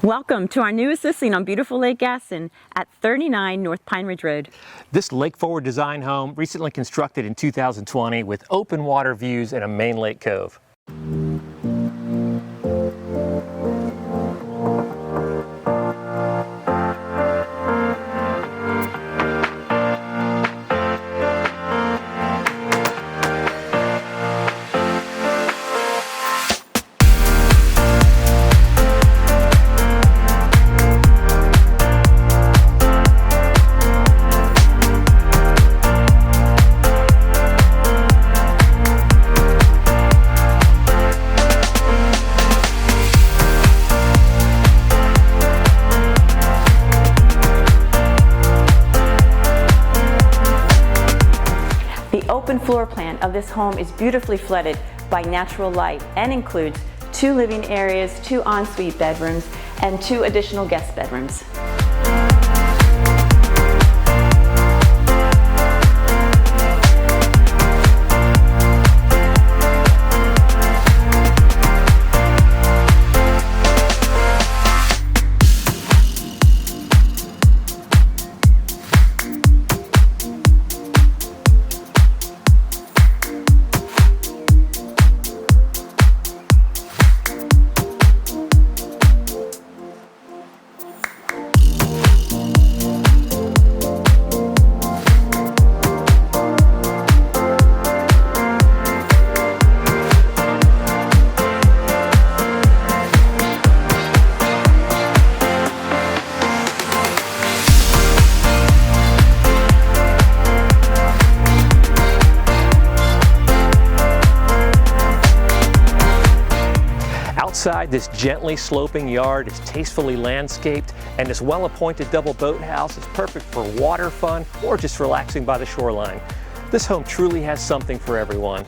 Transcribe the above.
Welcome to our newest listing on beautiful Lake Gaston at 39 North Pine Ridge Road. This lake-forward design home recently constructed in 2020 with open water views and a main lake cove. The open floor plan of this home is beautifully flooded by natural light and includes 2 living areas, 2 ensuite bedrooms, and 2 additional guest bedrooms. Outside, this gently sloping yard is tastefully landscaped, and this well-appointed double boathouse is perfect for water fun or just relaxing by the shoreline. This home truly has something for everyone.